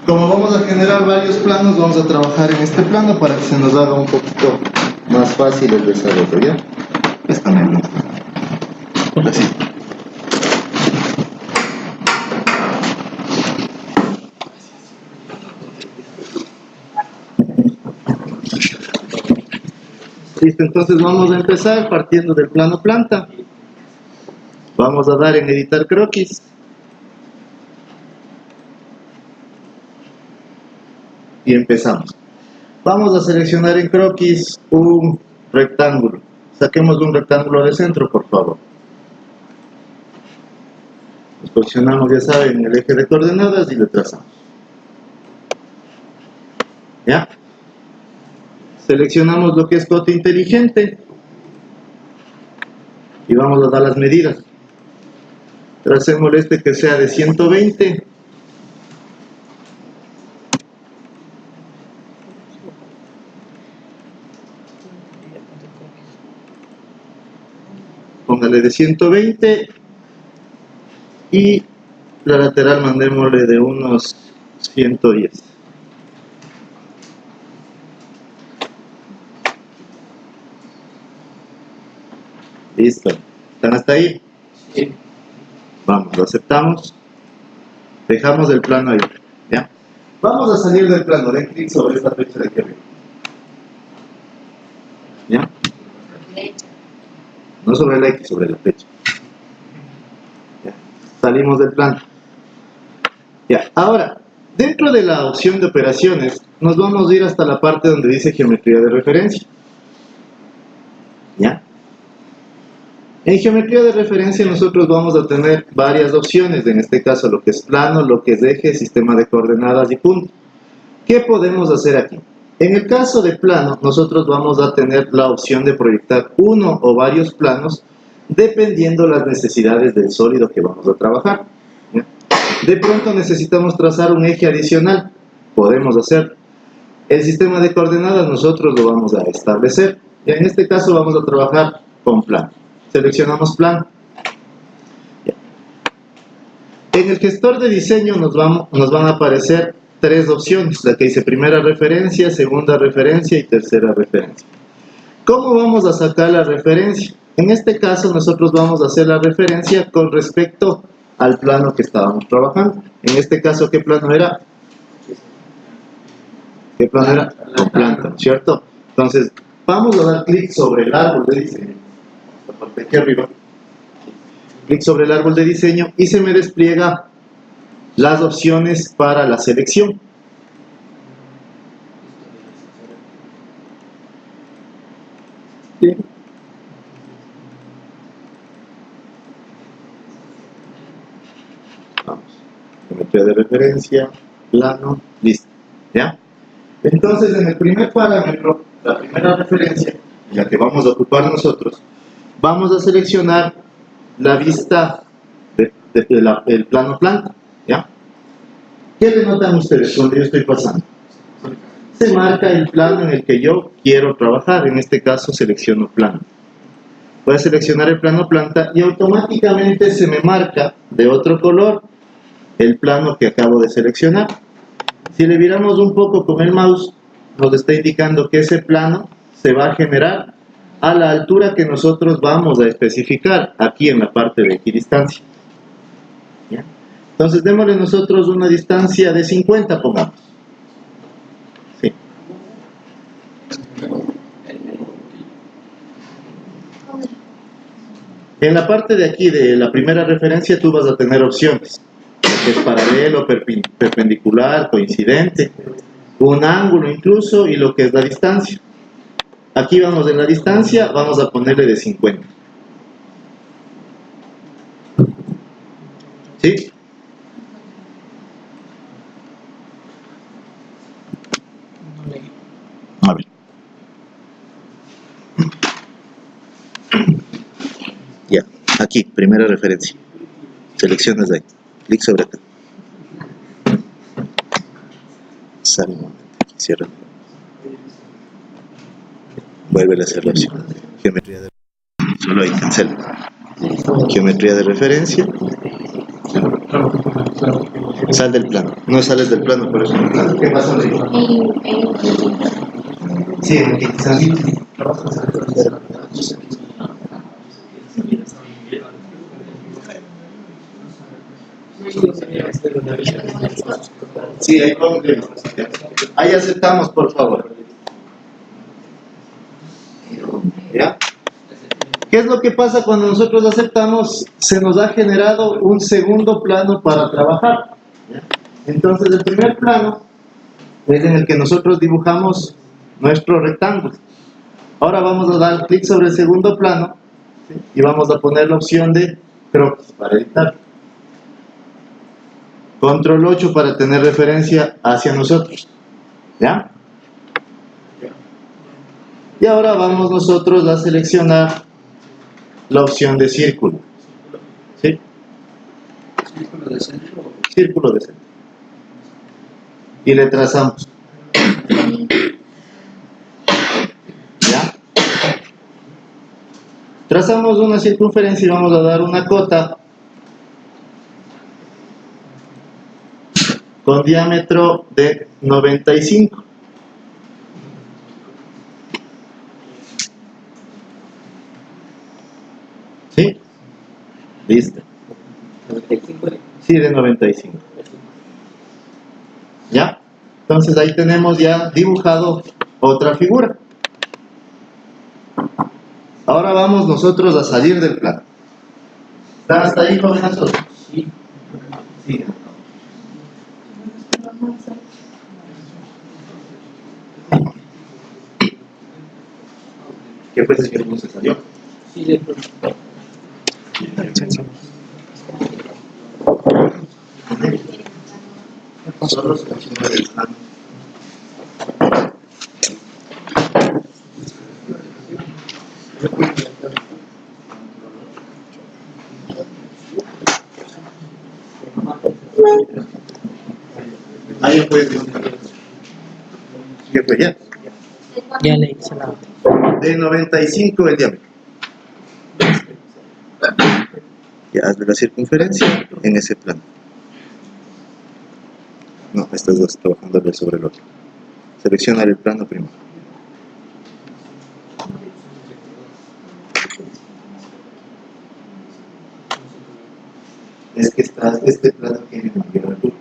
Como vamos a generar varios planos, vamos a trabajar en este plano para que se nos haga un poquito más fácil el desarrollo, ¿ya? Esta misma. Así. Listo, entonces vamos a empezar partiendo del plano planta. Vamos a dar en editar croquis. Y empezamos. Vamos a seleccionar en croquis un rectángulo. Saquemos un rectángulo de centro, por favor. Nos posicionamos, ya saben, en el eje de coordenadas y le trazamos. ¿Ya? Seleccionamos lo que es cote inteligente y vamos a dar las medidas. Tracemos este que sea de 120. Póngale de 120 y la lateral mandémosle de unos 110. Listo. ¿Están hasta ahí? Sí. Vamos, lo aceptamos. Dejamos el plano ahí. ¿Ya? Vamos a salir del plano. Den clic sobre esta flecha de aquí arriba. ¿Ya? No sobre la X, sobre la flecha. ¿Ya? Salimos del plano. Ya. Ahora, dentro de la opción de operaciones, nos vamos a ir hasta la parte donde dice geometría de referencia. ¿Ya? En geometría de referencia nosotros vamos a tener varias opciones, en este caso lo que es plano, lo que es eje, sistema de coordenadas y punto. ¿Qué podemos hacer aquí? En el caso de plano, nosotros vamos a tener la opción de proyectar uno o varios planos dependiendo las necesidades del sólido que vamos a trabajar. ¿Ya? De pronto necesitamos trazar un eje adicional, podemos hacer. El sistema de coordenadas nosotros lo vamos a establecer. Y en este caso vamos a trabajar con plano. Seleccionamos plano. En el gestor de diseño nos van a aparecer tres opciones, la que dice primera referencia, segunda referencia y tercera referencia. ¿Cómo vamos a sacar la referencia? En este caso nosotros vamos a hacer la referencia con respecto al plano que estábamos trabajando. En este caso, ¿qué plano era? ¿Qué plano era? Con planta, ¿cierto? Entonces, vamos a dar clic sobre el árbol de diseño. La parte de aquí arriba. Clic sobre el árbol de diseño y se me despliega las opciones para la selección. Bien. Vamos. Geometría de referencia, plano, listo. ¿Ya? Entonces, en el primer parámetro, la primera referencia, en la que vamos a ocupar nosotros, vamos a seleccionar la vista del plano planta. ¿Ya? ¿Qué le notan ustedes cuando yo estoy pasando? Se marca el plano en el que yo quiero trabajar, en este caso selecciono plano. Voy a seleccionar el plano planta y automáticamente se me marca de otro color el plano que acabo de seleccionar. Si le viramos un poco con el mouse, nos está indicando que ese plano se va a generar a la altura que nosotros vamos a especificar aquí en la parte de equidistancia. ¿Ya? Entonces démosle nosotros una distancia de 50, pongamos. Sí. En la parte de aquí de la primera referencia tú vas a tener opciones. Que es paralelo, perpendicular, coincidente, un ángulo incluso y lo que es la distancia. Aquí vamos en la distancia, vamos a ponerle de 50. ¿Sí? A ver. Ya, aquí, primera referencia. Seleccionas de ahí. Clic sobre acá. Sale un momento. Cierra. Vuelve a hacer la opción. Geometría de referencia. Solo ahí, cancela. Geometría de referencia. Sal del plano. No sales del plano, por eso no plano. ¿Qué pasó? Sí, aquí quizás. Sí, hay problemas. Ahí aceptamos, por favor. ¿Ya? ¿Qué es lo que pasa cuando nosotros aceptamos? Se nos ha generado un segundo plano para trabajar. ¿Ya? Entonces, el primer plano es en el que nosotros dibujamos nuestro rectángulo. Ahora vamos a dar clic sobre el segundo plano, ¿sí? Y vamos a poner la opción de croquis para editar. Control 8 para tener referencia hacia nosotros. ¿Ya? Y ahora vamos nosotros a seleccionar la opción de círculo. ¿Sí? ¿Círculo de centro? Círculo de centro. Y le trazamos. ¿Ya? Trazamos una circunferencia y vamos a dar una cota con diámetro de 95. ¿Sí? Listo. 95. Sí, de 95. ¿Ya? Entonces ahí tenemos ya dibujado otra figura. Ahora vamos nosotros a salir del plano. ¿Están hasta ahí con nosotros? Sí. Sí. ¿Qué fue ese que no se salió? Sí, de pronto. Solo se salió del plano. Ahí fue. ¿Qué fue ya? Ya le hice la otra. De 95 el diámetro. Ya hazle la circunferencia en ese plano. No, estos dos trabajándole sobre el otro. Selecciona el plano primero. Es que este plano tiene mayor altura.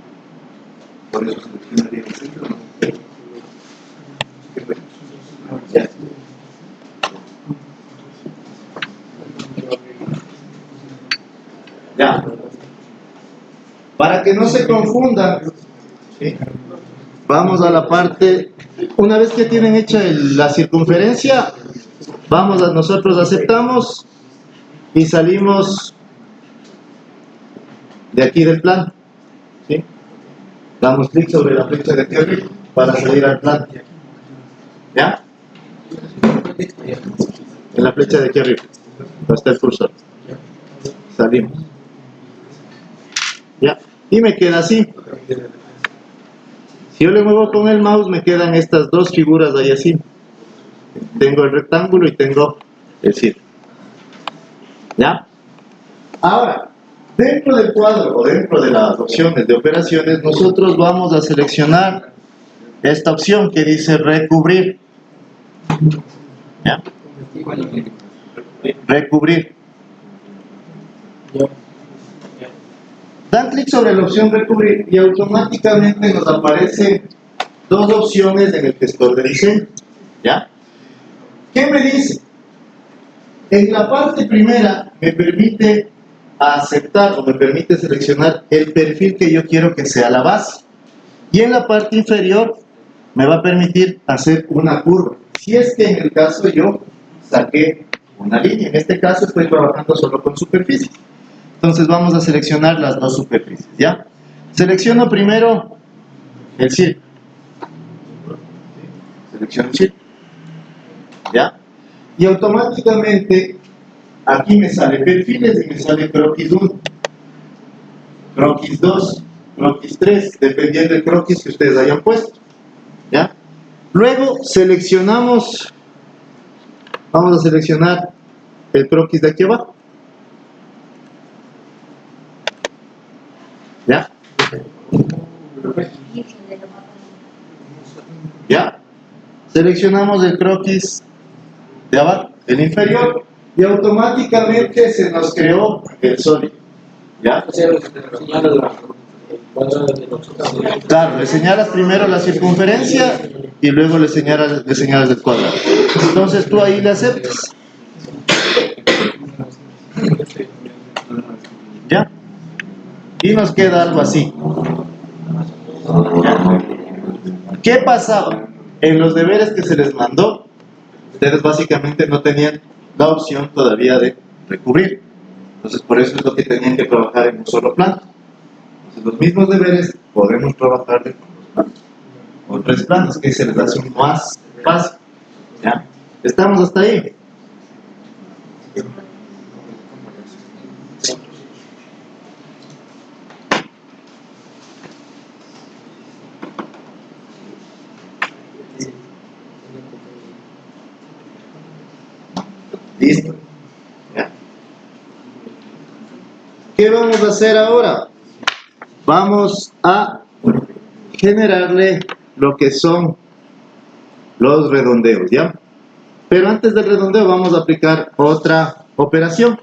Por eso seleccionaría el centro. ¿No? ¿Qué fue? Ya. Ya. Para que no se confundan, ¿sí? Vamos a la parte, una vez que tienen hecha la circunferencia, nosotros aceptamos y salimos de aquí del plano, ¿sí? Damos clic sobre la flecha de aquí arriba para salir al plano. ¿Ya? En la flecha de aquí arriba, donde está el cursor. Salimos. ¿Ya? Y me queda así. Si yo le muevo con el mouse, me quedan estas dos figuras ahí así. Tengo el rectángulo y tengo el círculo. ¿Ya? Ahora, dentro del cuadro o dentro de las opciones de operaciones, nosotros vamos a seleccionar esta opción que dice recubrir. ¿Ya? Recubrir. Dan clic sobre la opción recubrir y automáticamente nos aparecen dos opciones en el gestor de diseño. ¿Ya? ¿Qué me dice? En la parte primera me permite aceptar o me permite seleccionar el perfil que yo quiero que sea la base. Y en la parte inferior me va a permitir hacer una curva. Si es que en el caso yo saqué una línea, en este caso estoy trabajando solo con superficie. Entonces vamos a seleccionar las dos superficies, ¿ya? Selecciono primero el círculo. Selecciono el círculo. ¿Ya? Y automáticamente aquí me sale perfiles y me sale croquis 1, croquis 2, croquis 3, dependiendo del croquis que ustedes hayan puesto. ¿Ya? Luego seleccionamos, vamos a seleccionar el croquis de aquí abajo. ¿Ya? ¿Ya? Seleccionamos el croquis de abajo, el inferior, y automáticamente se nos creó el sólido. ¿Ya? Claro, le señalas primero la circunferencia y luego le señalas el cuadrado. Entonces tú ahí le aceptas. ¿Ya? Y nos queda algo así. ¿Ya? ¿Qué pasaba? En los deberes que se les mandó, ustedes básicamente no tenían la opción todavía de recubrir. Entonces por eso es lo que tenían que trabajar en un solo plano. Entonces los mismos deberes podemos trabajar de con tres planos, que se les hace un más fácil. ¿Ya? ¿Estamos hasta ahí? Listo. ¿Ya? ¿Qué vamos a hacer ahora? Vamos a generarle lo que son los redondeos, ¿ya? Pero antes del redondeo vamos a aplicar otra operación.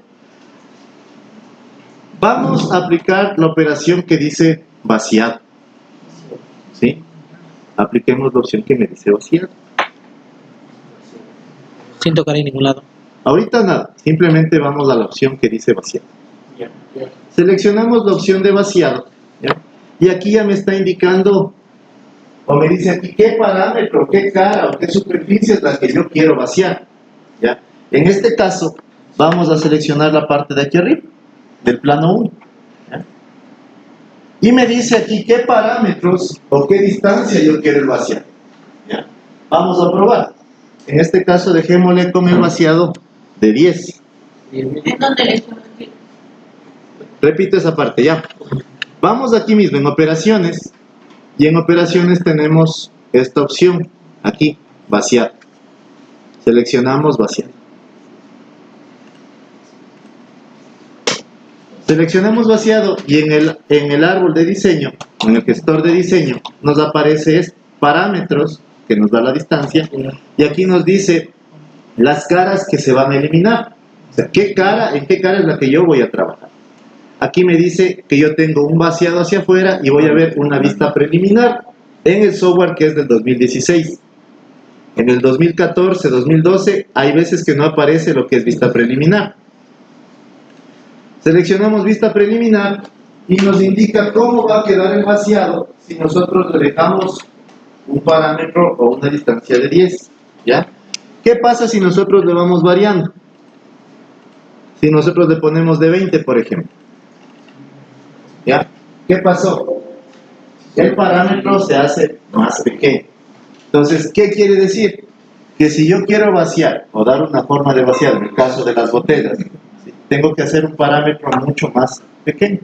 Vamos a aplicar la operación que dice vaciado. ¿Sí? Apliquemos la opción que me dice vaciado. Sin tocar en ningún lado. Ahorita nada, simplemente vamos a la opción que dice vaciado. Seleccionamos la opción de vaciado, ¿ya? Y aquí ya me está indicando, o me dice aquí qué parámetro, qué cara o qué superficie es la que yo quiero vaciar, ¿ya? En este caso vamos a seleccionar la parte de aquí arriba, del plano 1, ¿ya? Y me dice aquí qué parámetros o qué distancia yo quiero vaciar, ¿ya? Vamos a probar. En este caso dejémosle con el vaciado de 10. ¿En dónde le estoy? Repito esa parte, ya. Vamos aquí mismo en operaciones, y en operaciones tenemos esta opción, aquí, vaciar. Seleccionamos vaciar. Seleccionamos vaciado y en el árbol de diseño, en el gestor de diseño, nos aparece parámetros, que nos da la distancia, y aquí nos dice las caras que se van a eliminar. O sea, ¿en qué cara es la que yo voy a trabajar? Aquí me dice que yo tengo un vaciado hacia afuera y voy a ver una vista preliminar en el software que es del 2016. En el 2014, 2012, hay veces que no aparece lo que es vista preliminar. Seleccionamos vista preliminar y nos indica cómo va a quedar el vaciado si nosotros le dejamos un parámetro o una distancia de 10. ¿Ya? ¿Qué pasa si nosotros le vamos variando? Si nosotros le ponemos de 20, por ejemplo. ¿Ya? ¿Qué pasó? El parámetro se hace más pequeño. Entonces, ¿qué quiere decir? Que si yo quiero vaciar o dar una forma de vaciar, en el caso de las botellas, ¿sí?, tengo que hacer un parámetro mucho más pequeño.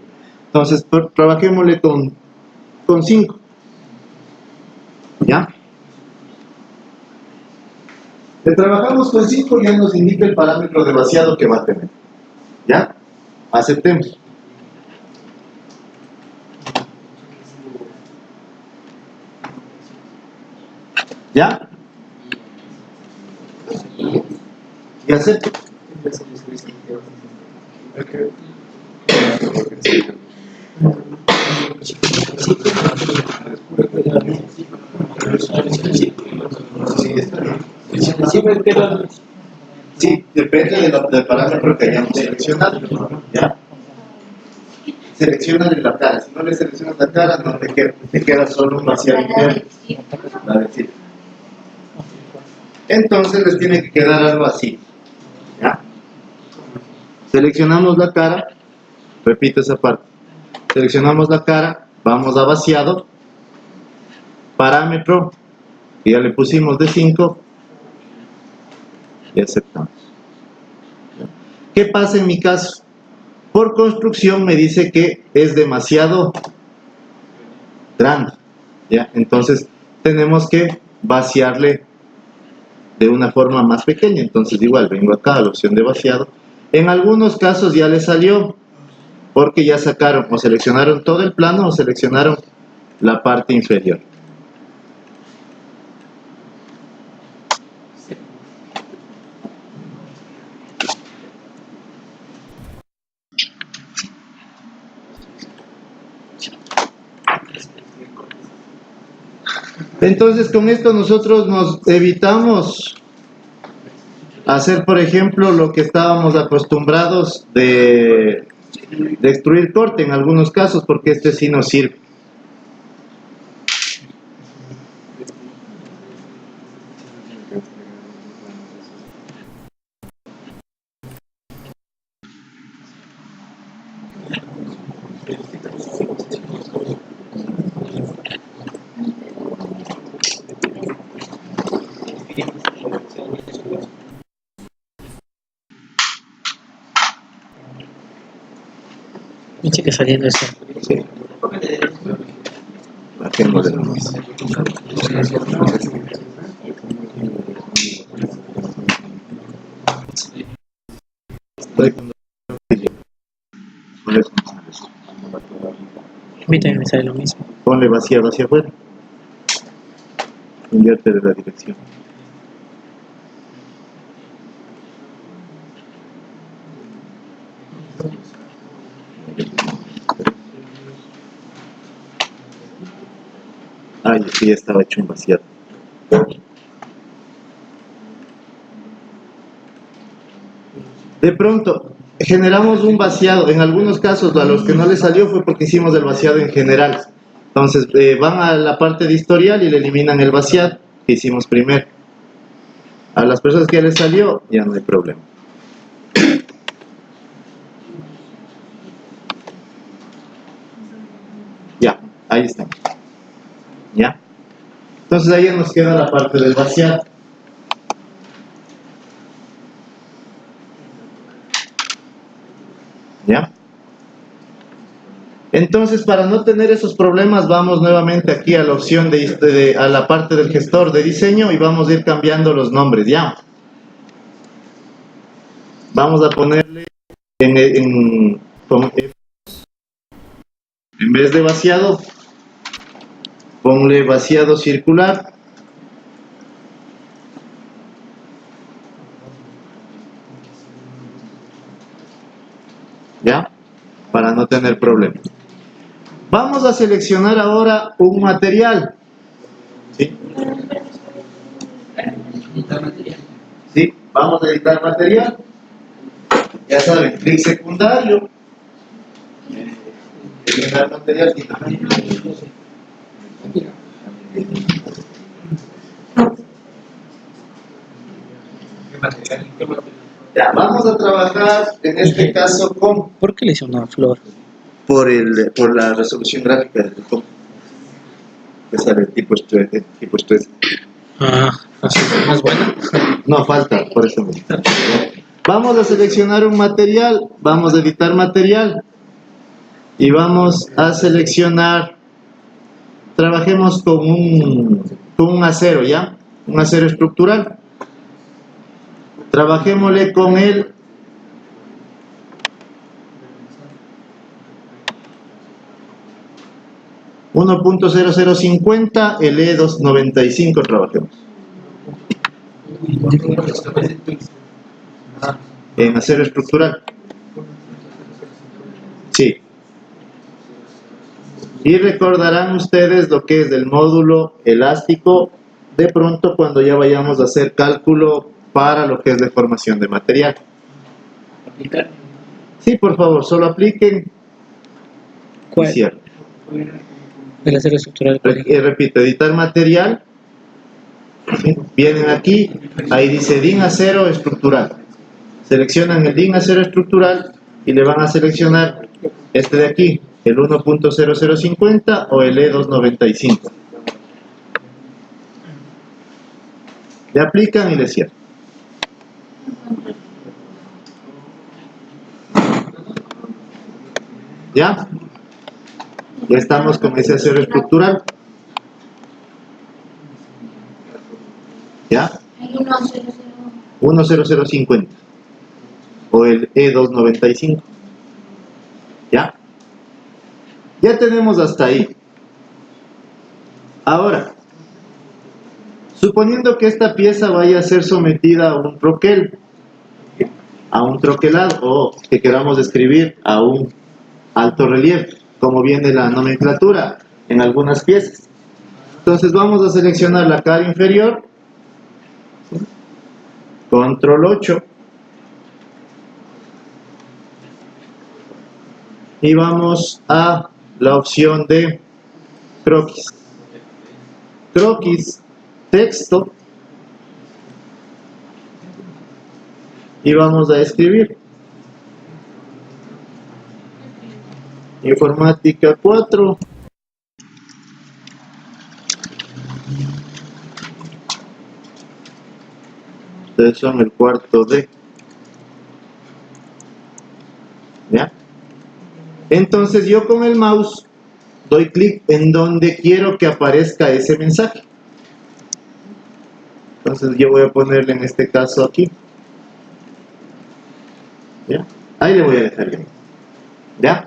Entonces, trabajémosle con 5. ¿Ya? Le trabajamos con 5 y ya nos indica el parámetro de vaciado que va a tener. ¿Ya? Aceptemos. ¿Ya? Y acepto. Sí, depende del parámetro que hayamos seleccionado. ¿Ya? Selecciona la cara. Si no le seleccionas la cara, no te queda solo un vaciado interno. La de círculo. Entonces les tiene que quedar algo así. ¿Ya? Seleccionamos la cara. Repito esa parte. Seleccionamos la cara. Vamos a vaciado. Parámetro. Que ya le pusimos de 5. Y aceptamos. ¿Ya? ¿Qué pasa en mi caso? Por construcción me dice que es demasiado grande. ¿Ya? Entonces tenemos que vaciarle de una forma más pequeña. Entonces igual vengo acá a la opción de vaciado. En algunos casos ya le salió. porque ya sacaron o seleccionaron todo el plano o seleccionaron la parte inferior. Entonces con esto nosotros nos evitamos hacer, por ejemplo, lo que estábamos acostumbrados de extruir corte en algunos casos, porque este sí nos sirve. Me sigue saliendo eso. Sí. Bajemos de nuevo. A mí también me sale lo mismo. Ponle vaciado hacia afuera. Invierte de la dirección. Ay, sí, ya estaba hecho un vaciado. De pronto, generamos un vaciado. En algunos casos, a los que no les salió fue porque hicimos el vaciado en general. Entonces, van a la parte de historial y le eliminan el vaciado que hicimos primero. A las personas que ya les salió, ya no hay problema. Ya, ahí estamos. ¿Ya? Entonces ahí nos queda la parte del vaciado. ¿Ya? Entonces, para no tener esos problemas, vamos nuevamente aquí a la opción a la parte del gestor de diseño y vamos a ir cambiando los nombres, ¿ya? Vamos a ponerle en vez de vaciado, ponle vaciado circular. ¿Ya? Para no tener problemas. Vamos a seleccionar ahora un material. ¿Sí? ¿Sí? Vamos a editar material. Ya saben, clic secundario. Editar material. Ya, vamos a trabajar en este caso con ¿Por qué le hice una flor? por la resolución gráfica del fondo. Que sale el tipo estrés. Ah, así es más buena. No falta, por eso mismo. Vamos a seleccionar un material, vamos a editar material y vamos a seleccionar, trabajemos con un acero, ¿ya? Un acero estructural. Trabajémosle con el 1.0050, el E295 trabajemos. En acero estructural. Sí. Y recordarán ustedes lo que es del módulo elástico de pronto cuando ya vayamos a hacer cálculo para lo que es deformación de material. ¿Aplicar? Sí, por favor, solo apliquen. ¿Cuál? Y cierren. El acero estructural. Repito, editar material. ¿Sí? Vienen aquí, ahí dice DIN acero estructural. Seleccionan el DIN acero estructural y le van a seleccionar este de aquí, el 1.0050 o el E295. Le aplican y le cierran. ¿Ya? Ya estamos con ese acero estructural. ¿Ya? 1.0050 o el E295. ¿Ya? Ya tenemos hasta ahí. Ahora, suponiendo que esta pieza vaya a ser sometida a un troquel, a un troquelado, o que queramos escribir a un alto relieve, como viene la nomenclatura en algunas piezas. Entonces vamos a seleccionar la cara inferior, control 8, y vamos a la opción de croquis. Croquis, texto, y vamos a escribir informática 4. Ustedes son el cuarto D. ¿Ya? Entonces yo con el mouse doy clic en donde quiero que aparezca ese mensaje. Entonces yo voy a ponerle en este caso aquí. ¿Ya? Ahí le voy a dejar bien. ¿Ya?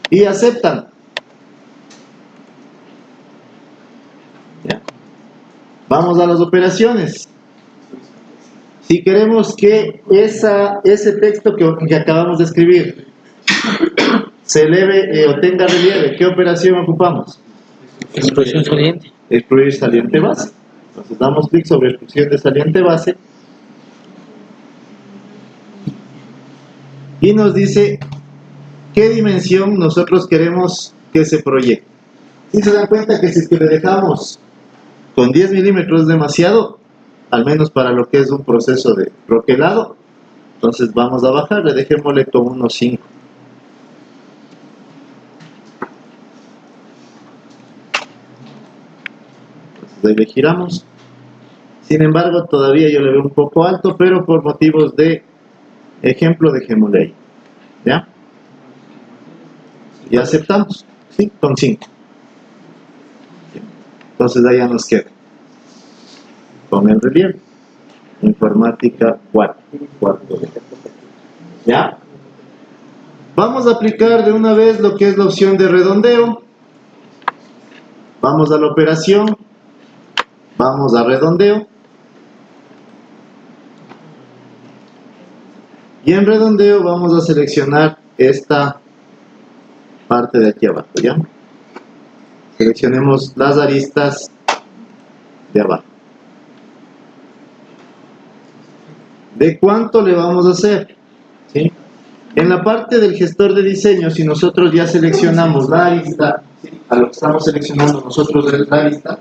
Y aceptan. ¿Ya? Vamos a las operaciones. Si queremos que ese texto que acabamos de escribir se eleve o tenga relieve, ¿qué operación ocupamos? Expresión saliente. Excluir saliente base. Entonces damos clic sobre exclusión de saliente base y nos dice qué dimensión nosotros queremos que se proyecte. Si se dan cuenta que si es que le dejamos con 10 milímetros es demasiado, al menos para lo que es un proceso de troquelado, entonces vamos a bajarle, dejémosle con unos 5. Entonces ahí le giramos. Sin embargo, todavía yo le veo un poco alto, pero por motivos de ejemplo, dejémosle ahí. ¿Ya? Y aceptamos. ¿Sí? Con 5. Entonces ahí ya nos queda. Con el relieve. Informática 4. ¿Ya? Vamos a aplicar de una vez lo que es la opción de redondeo. Vamos a la operación. Vamos a redondeo. Y en redondeo vamos a seleccionar esta parte de aquí abajo, ¿ya? Seleccionemos las aristas de abajo. ¿De cuánto le vamos a hacer? ¿Sí? En la parte del gestor de diseño, si nosotros ya seleccionamos la arista, ¿sí? A lo que estamos seleccionando nosotros es la arista,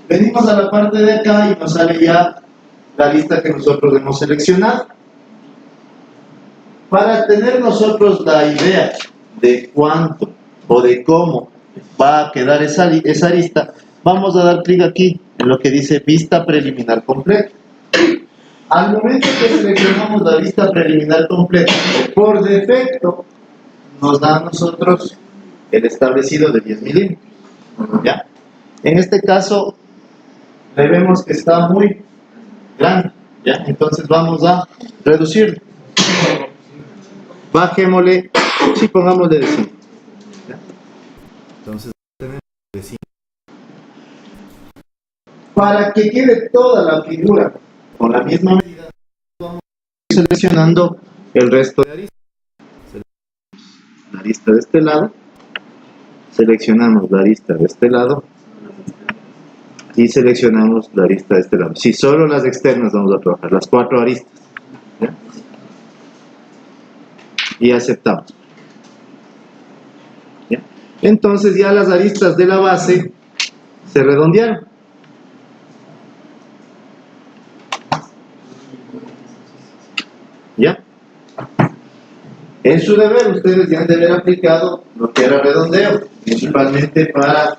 venimos a la parte de acá y nos sale ya la lista que nosotros hemos seleccionado. Para tener nosotros la idea de cuánto o de cómo va a quedar esa lista, vamos a dar clic aquí en lo que dice vista preliminar completa. Al momento que seleccionamos la vista preliminar completa, por defecto nos da a nosotros el establecido de 10 milímetros. ¿Ya? En este caso le vemos que está muy grande, ¿ya? Entonces vamos a reducirlo. Bajémosle, sí, pongámosle de 5. Entonces tenemos de 5. Para que quede toda la figura con la misma medida, vamos seleccionando el resto de aristas. Seleccionamos la arista de este lado, seleccionamos la arista de este lado y seleccionamos la arista de este lado. Si solo las externas vamos a trabajar, las 4 aristas. ¿Ya? Y aceptamos. ¿Ya? Entonces ya las aristas de la base se redondearon. ¿Ya? En su deber ustedes ya han de haber aplicado lo que era redondeo, principalmente para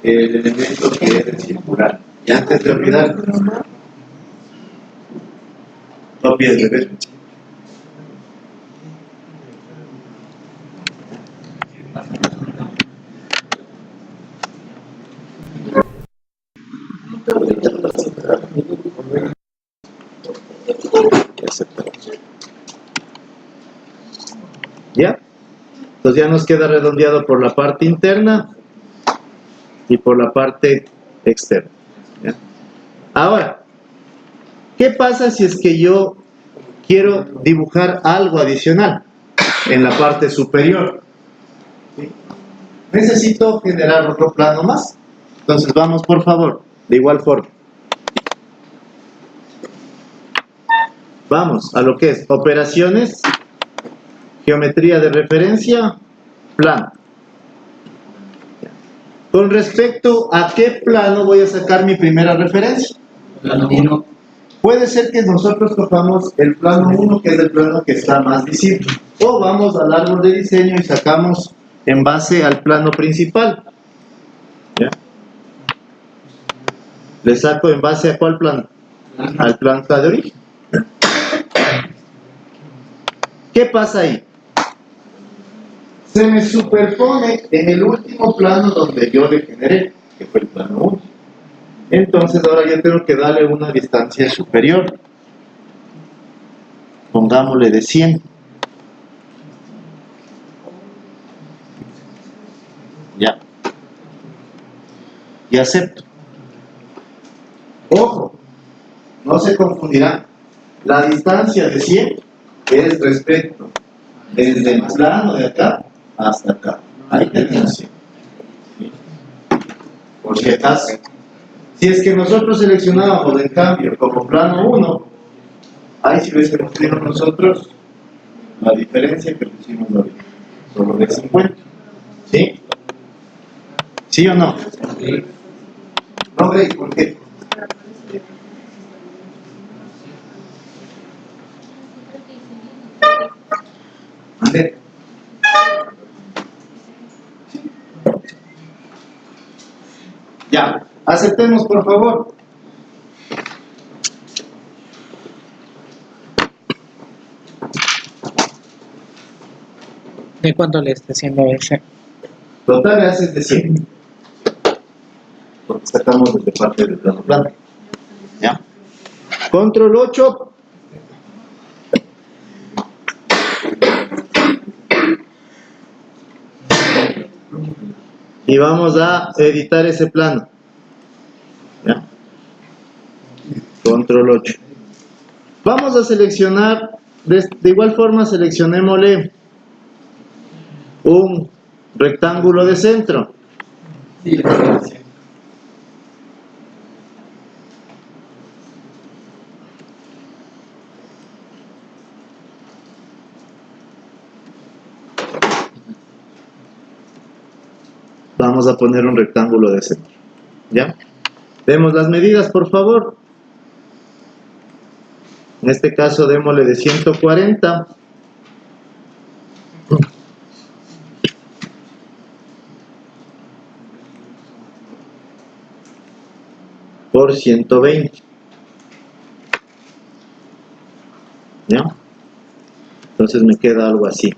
el elemento que es el circular. Y antes de olvidar, copia el deber. ¿Ya? Entonces ya nos queda redondeado por la parte interna y por la parte externa. ¿Ya? Ahora, ¿qué pasa si es que yo quiero dibujar algo adicional en la parte superior? ¿Sí? Necesito generar otro plano más. Entonces vamos, por favor, de igual forma. Vamos a lo que es operaciones, geometría de referencia, plano. Con respecto a qué plano voy a sacar mi primera referencia. Plano 1. Puede ser que nosotros cojamos el plano 1, que es el plano que está más visible. O vamos al árbol de diseño y sacamos en base al plano principal. ¿Ya? ¿Le saco en base a cuál plano? Al plano de origen. ¿Qué pasa ahí? Se me superpone en el último plano donde yo le generé, que fue el plano 1. Entonces ahora yo tengo que darle una distancia superior. Pongámosle de 100. Ya. Y acepto. Ojo, no se confundirán. La distancia de 100 es respecto desde el plano de acá hasta acá. Ahí tenemos 100. ¿Sí? Por si acaso. Si es que nosotros seleccionábamos en cambio como plano 1, ahí sí ves que nos dieron nosotros la diferencia que pusimos ahorita, solo de 50. ¿Sí? ¿Sí o no? Sí. No, Grace, ¿por qué? ¿Ande? Ya, aceptemos por favor. ¿De cuánto le está haciendo ese? Total haces de 100. Porque sacamos desde parte del plano plano. ¿Ya? Control 8. Y vamos a editar ese plano. ¿Ya? Control 8. Vamos a seleccionar, de igual forma seleccionémosle un rectángulo de centro. Sí. Vamos a poner un rectángulo de centro. ¿Ya? Demos las medidas, por favor. En este caso, démosle de 140 por 120. ¿Ya? Entonces me queda algo así.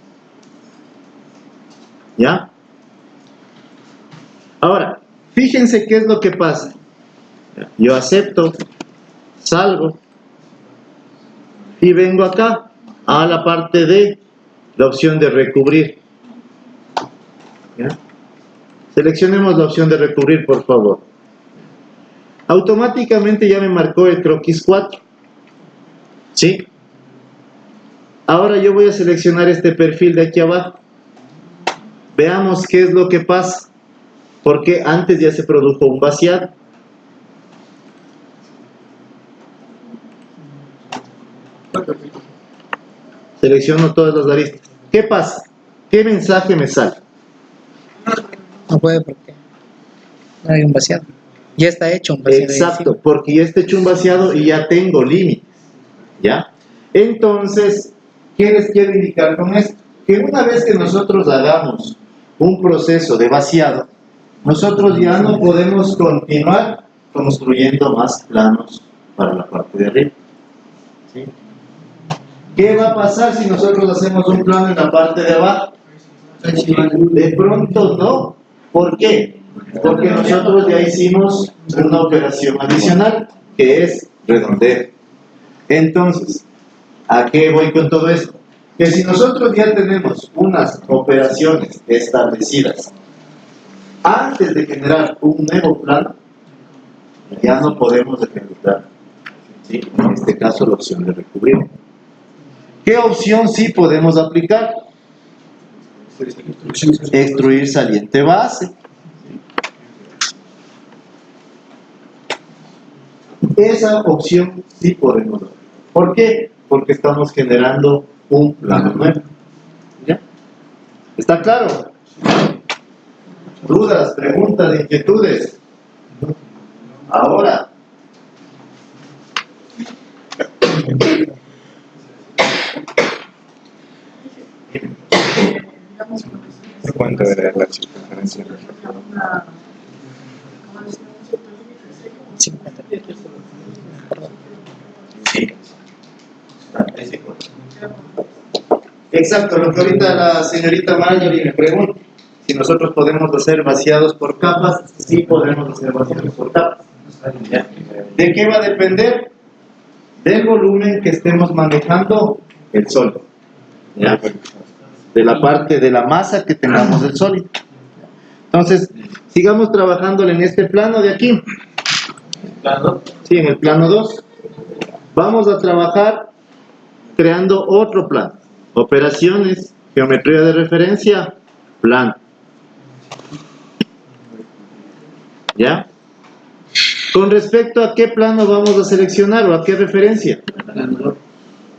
¿Ya? Ahora, fíjense qué es lo que pasa. Yo acepto, salgo y vengo acá a la parte de la opción de recubrir. ¿Ya? Seleccionemos la opción de recubrir, por favor. Automáticamente ya me marcó el croquis 4. ¿Sí? Ahora yo voy a seleccionar este perfil de aquí abajo. Veamos qué es lo que pasa. Porque antes ya se produjo un vaciado. Selecciono todas las aristas. ¿Qué pasa? ¿Qué mensaje me sale? No puede porque no hay un vaciado. Ya está hecho un vaciado. Exacto, porque ya está hecho un vaciado y ya tengo límites. ¿Ya? Entonces, ¿qué les quiero indicar con esto? Que una vez que nosotros hagamos un proceso de vaciado, nosotros ya no podemos continuar construyendo más planos para la parte de arriba. ¿Sí? ¿Qué va a pasar si nosotros hacemos un plano en la parte de abajo? De pronto no. ¿Por qué? Porque nosotros ya hicimos una operación adicional que es redondeo. Entonces, ¿a qué voy con todo esto? que si nosotros ya tenemos unas operaciones establecidas antes de generar un nuevo plano, ya no podemos ejecutar, ¿sí? En este caso la opción de recubrir. ¿Qué opción sí podemos aplicar? Extruir saliente base. Esa opción sí podemos dar. ¿Por qué? Porque estamos generando un plano nuevo. ¿Ya? ¿Está claro? ¿Dudas, preguntas, inquietudes? Ahora. ¿Cuánto era la circunferencia? 50. Sí. Exacto, lo que ahorita la señorita Marjorie me pregunta, si nosotros podemos hacer vaciados por capas, sí podemos hacer vaciados por capas. ¿Ya? ¿De qué va a depender? Del volumen que estemos manejando el sólido. ¿Ya? De la parte de la masa que tengamos del sólido. Entonces, sigamos trabajándole en este plano de aquí. Sí, en el plano 2. Vamos a trabajar creando otro plano. Operaciones, geometría de referencia, plano. ¿Ya? Con respecto a qué plano vamos a seleccionar o a qué referencia.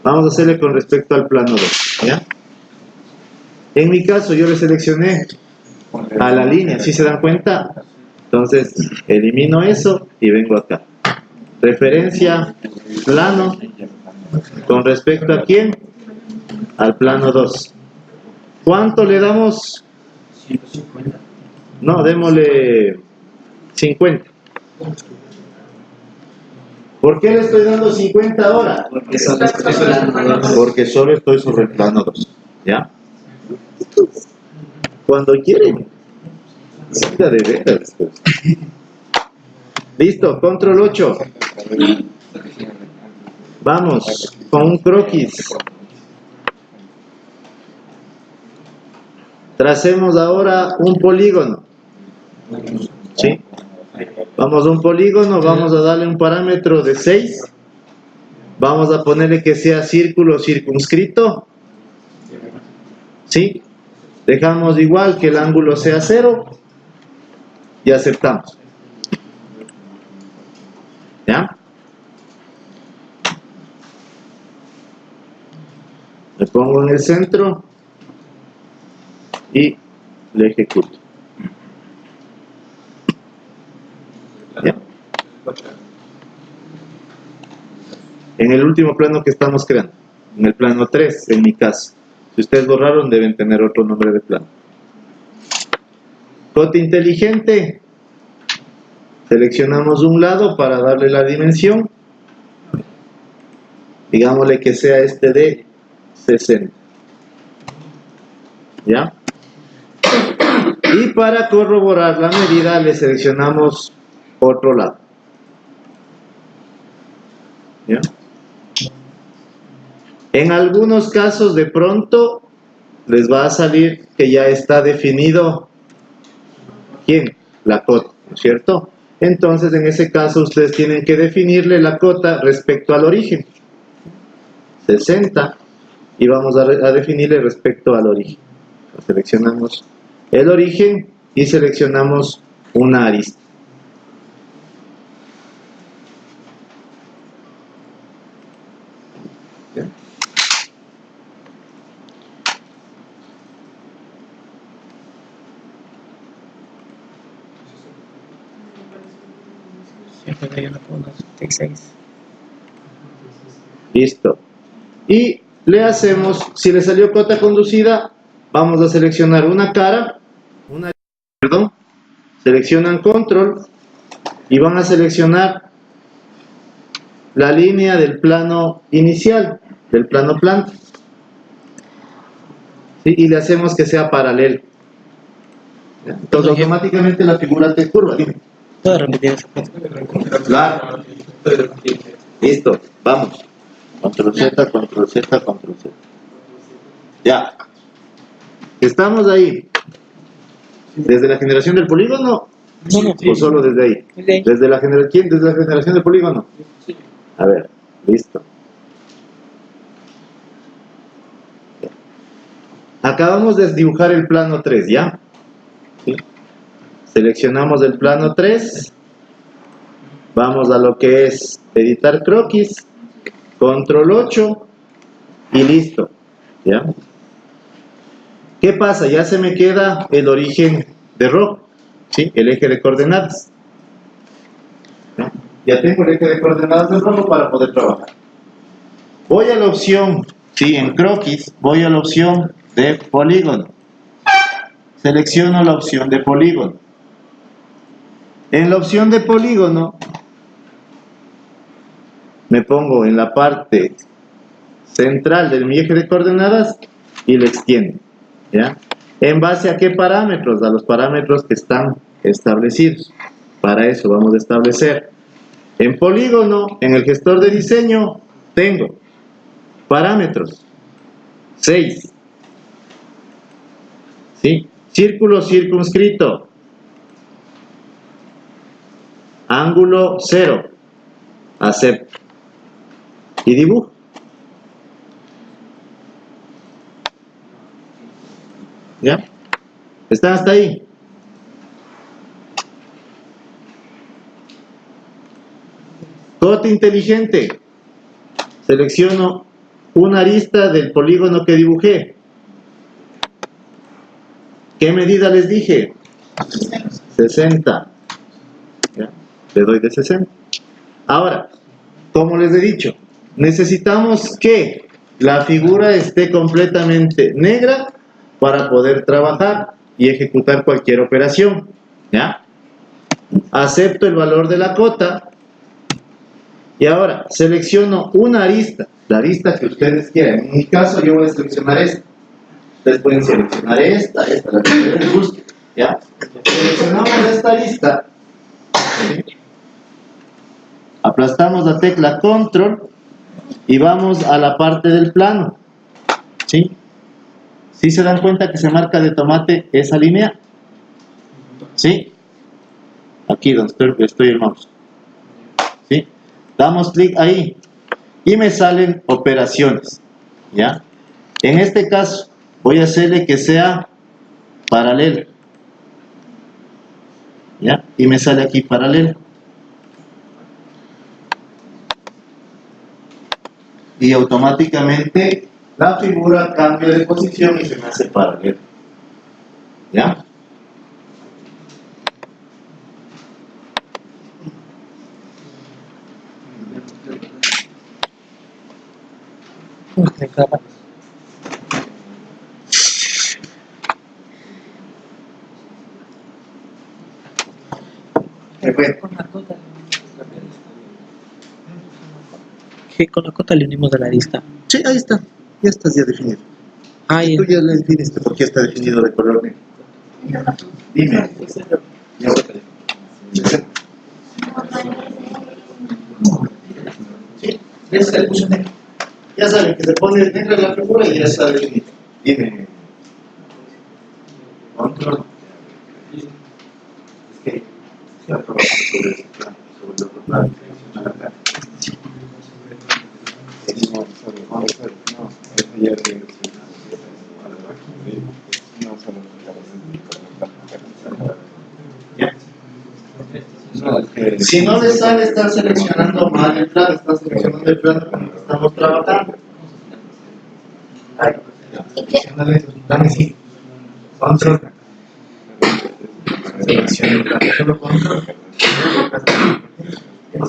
Vamos a hacerle con respecto al plano 2. ¿Ya? En mi caso yo le seleccioné a la línea, ¿sí se dan cuenta? Entonces elimino eso y vengo acá. Referencia, plano, con respecto a quién, al plano 2. ¿Cuánto le damos? No, démosle 50. ¿Por qué le estoy dando 50 ahora? Porque solo estoy sobre el plano 2. ¿Ya? Cuando quieren. De veras. Listo, control 8. Vamos con un croquis. Tracemos ahora un polígono. ¿Sí? Vamos a un polígono, vamos a darle un parámetro de 6. Vamos a ponerle que sea círculo circunscrito. ¿Sí? Dejamos igual que el ángulo sea 0 y aceptamos. ¿Ya? Le pongo en el centro y le ejecuto. ¿Ya? En el último plano que estamos creando, en el plano 3, en mi caso. Si ustedes borraron, deben tener otro nombre de plano. Cote inteligente. Seleccionamos un lado para darle la dimensión. Digámosle que sea este de 60. ¿Ya? Y para corroborar la medida le seleccionamos otro lado. ¿Ya? En algunos casos de pronto les va a salir que ya está definido ¿quién? La cota, ¿no es cierto? Entonces en ese caso ustedes tienen que definirle la cota respecto al origen. 60 y vamos a definirle respecto al origen. Seleccionamos el origen y seleccionamos una arista. ¿Ya? Listo. Y le hacemos, si le salió cota conducida, vamos a seleccionar una cara, seleccionan control y van a seleccionar la línea del plano inicial, del plano planta. ¿Sí? Y le hacemos que sea paralelo. Entonces automáticamente la figura te curva. Dime. ¿Puedo repetir eso? Claro. Listo, vamos. Control Z, Control Z, Control Z. Ya. ¿Estamos ahí? ¿Desde la generación del polígono? No, no. ¿O solo desde ahí? Desde ahí. ¿Desde la generación? ¿Desde la generación del polígono? A ver, listo. Acabamos de dibujar el plano 3, ¿ya? ¿Sí? Seleccionamos el plano 3. Vamos a lo que es editar croquis. Control 8. Y listo. ¿Ya? ¿Qué pasa? Ya se me queda el origen de RO. ¿Sí? El eje de coordenadas. ¿Ya? Ya tengo el eje de coordenadas de RO para poder trabajar. Voy a la opción, ¿sí? En croquis, voy a la opción de polígono. Selecciono la opción de polígono. En la opción de polígono, me pongo en la parte central de mi eje de coordenadas y lo extiendo. ¿Ya? ¿En base a qué parámetros? A los parámetros que están establecidos. Para eso vamos a establecer. En polígono, en el gestor de diseño, tengo parámetros 6. ¿Sí? Círculo circunscrito. Ángulo 0. Acepto. Y dibujo. ¿Ya? ¿Están hasta ahí? Corte inteligente. Selecciono una arista del polígono que dibujé. ¿Qué medida les dije? 60. ¿Ya? Le doy de 60. Ahora, como les he dicho, necesitamos que la figura esté completamente negra para poder trabajar y ejecutar cualquier operación. ¿Ya? Acepto el valor de la cota y ahora selecciono una arista, la arista que ustedes quieran. En mi caso yo voy a seleccionar esta. Ustedes pueden seleccionar esta, la que les guste. ¿Ya? Seleccionamos esta arista. ¿Sí? Aplastamos la tecla control y vamos a la parte del plano. ¿Sí? ¿Sí se dan cuenta que se marca de tomate esa línea? ¿Sí? Aquí donde estoy el mouse. ¿Sí? Damos clic ahí y me salen operaciones. ¿Ya? En este caso voy a hacerle que sea paralelo. ¿Ya? Y me sale aquí paralelo. Y automáticamente la figura cambia de posición y se me hace paralelo. ¿Ya? Que con la cota le unimos a la arista. Sí, ahí está. Ya estás ya definido. Ah, Y tú ya lo definiste porque está definido de color negro. Dime. Sí, ya se le puso negro. Ya saben que se pone negra la figura y ya está definido. Dime. Control. Es que se ha trabajado sobre ese plano, sobre el otro plano. Si no les sale, están seleccionando mal el plano, están seleccionando el plano con el que estamos trabajando. Dame sí. Control. Selecciona el plano, solo control.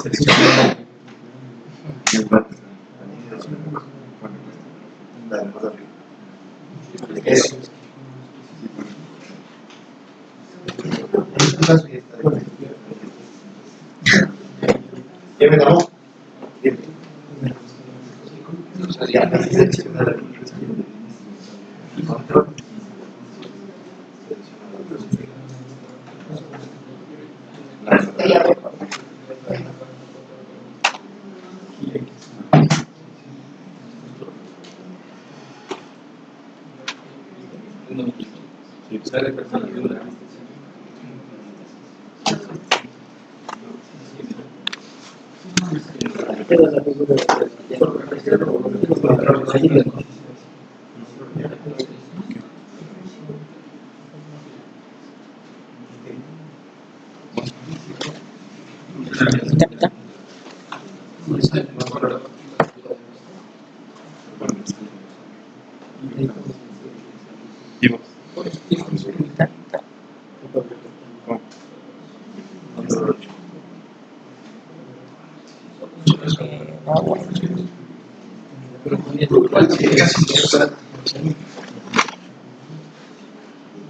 Selecciona el plano. Dale, más arriba. Eso. En este caso ya está definido. ¿Ya me llamó? Bien. Ya me selecciona la y control.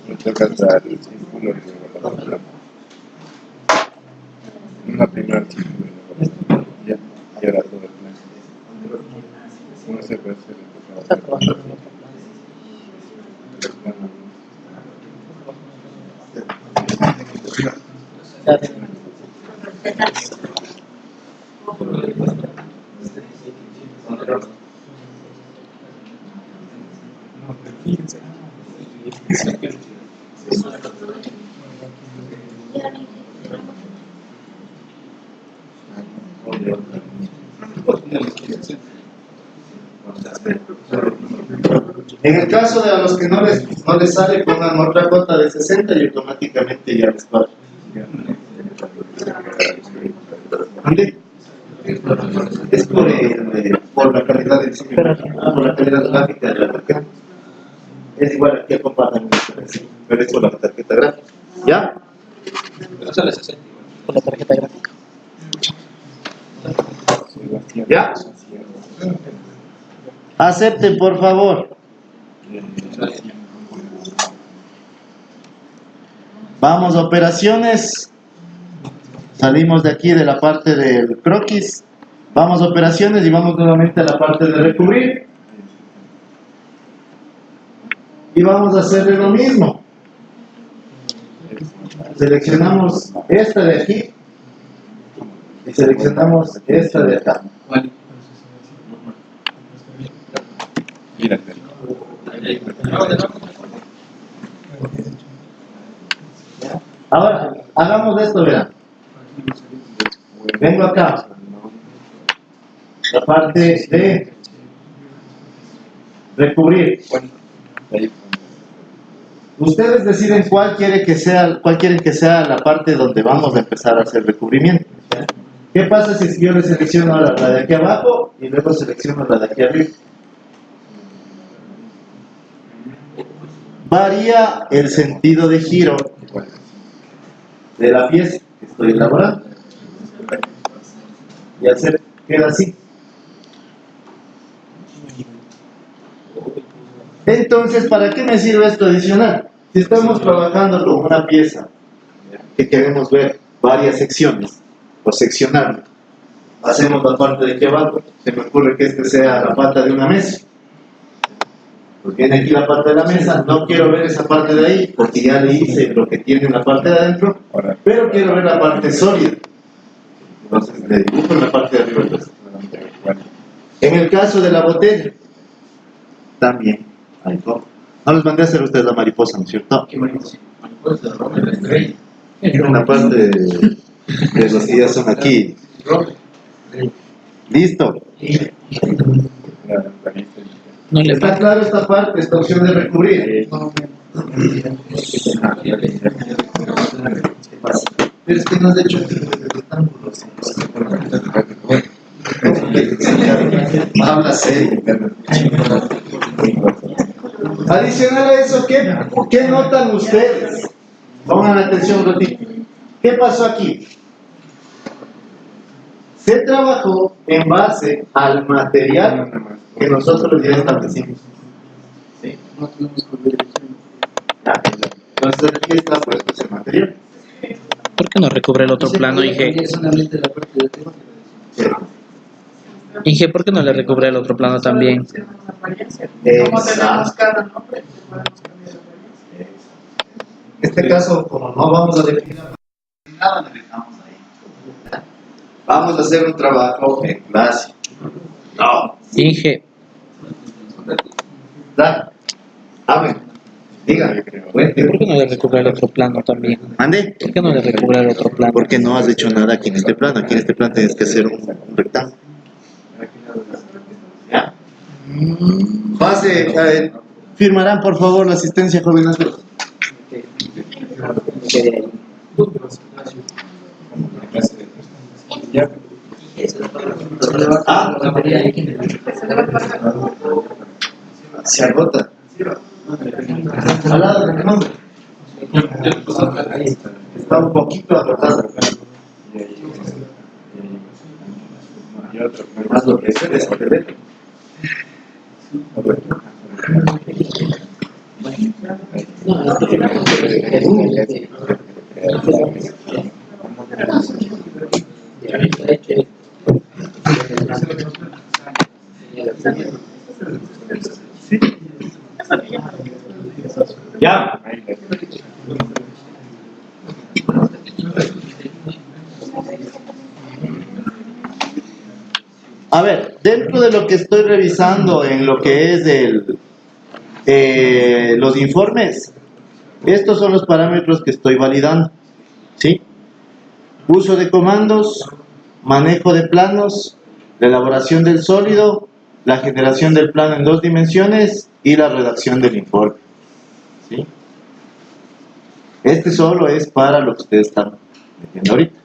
Me toca dar el círculo y luego la otra. Una primera círculo y luego la otra. Ya, y ahora todo el plan. Uno se puede hacer Está trabajando en otro plan. Ya ven. En el caso de a los que no les sale, pongan otra cota de 60 y automáticamente ya les va. ¿Dónde? Es por la calidad del diseño, por la calidad gráfica de la tarjeta. Es igual aquí el compartimiento, pero es por la tarjeta gráfica. ¿Ya? Por la tarjeta gráfica. ¿Ya? Acepten, por favor. Vamos a operaciones. Salimos de aquí de la parte del croquis. Vamos a operaciones y vamos nuevamente a la parte de recubrir. Y vamos a hacerle lo mismo. Seleccionamos esta de aquí. Y seleccionamos esta de acá. Ahora, hagamos esto, verán. Vengo acá. La parte de recubrir. Ustedes deciden cuál quieren que sea la parte donde vamos a empezar a hacer recubrimiento. ¿Qué pasa si yo le selecciono ahora la de aquí abajo y luego selecciono la de aquí arriba? Varía el sentido de giro de la pieza que estoy elaborando. Y queda así. Entonces, ¿para qué me sirve esto adicional? Si estamos trabajando con una pieza que queremos ver varias secciones, o seccionarla, hacemos la parte de aquí abajo. Se me ocurre que este sea la pata de una mesa. Pues viene aquí la parte de la mesa, no quiero ver esa parte de ahí, porque ya le hice lo que tiene en la parte de adentro, pero quiero ver la parte sólida. Entonces le dibujo en la parte de arriba. En el caso de la botella, también. Ahí no les mandé a hacer ustedes la mariposa, ¿no es cierto? ¿Qué mariposa? Mariposa de Roma de la estrella. Una parte de los que ya son aquí. Listo. No le ¿Está claro esta parte, esta opción de recubrir? Pero es que no has hecho rectángulos. Habla serio. Adicional a eso, ¿qué notan ustedes? Pongan atención un ratito. ¿Qué pasó aquí? Se trabajó en base al material que nosotros ya establecimos. ¿Sí? Entonces aquí está puesto ese material. ¿Por qué no recubre el otro plano, Inge? Solamente la parte de arriba. Inge, ¿por qué no le recubre el otro plano también? Como tenemos cada nombre, podemos cambiar la En este caso, como no vamos a definir nada, le dejamos ahí. Vamos a hacer un trabajo en clase. No. Inge, Dale. Abre. Diga, Yo creo. cuente. ¿Por qué no le recubra el otro plano también? ¿Mande? ¿Por qué no le recubra el otro plano? Porque no has hecho nada aquí en este plano. Aquí en este plano tienes que hacer un rectángulo. ¿Ya? Pase, firmarán por favor la asistencia, jóvenes. Ya. Ah, se agota. Al lado del limón. Está un poquito agotado. Y otro. Más lo que es bebé. Ya. A ver, dentro de lo que estoy revisando en lo que es los informes, estos son los parámetros que estoy validando, ¿sí? Uso de comandos, manejo de planos, la elaboración del sólido, la generación del plano en 2 dimensiones y la redacción del informe, ¿sí? Este solo es para lo que ustedes están metiendo ahorita.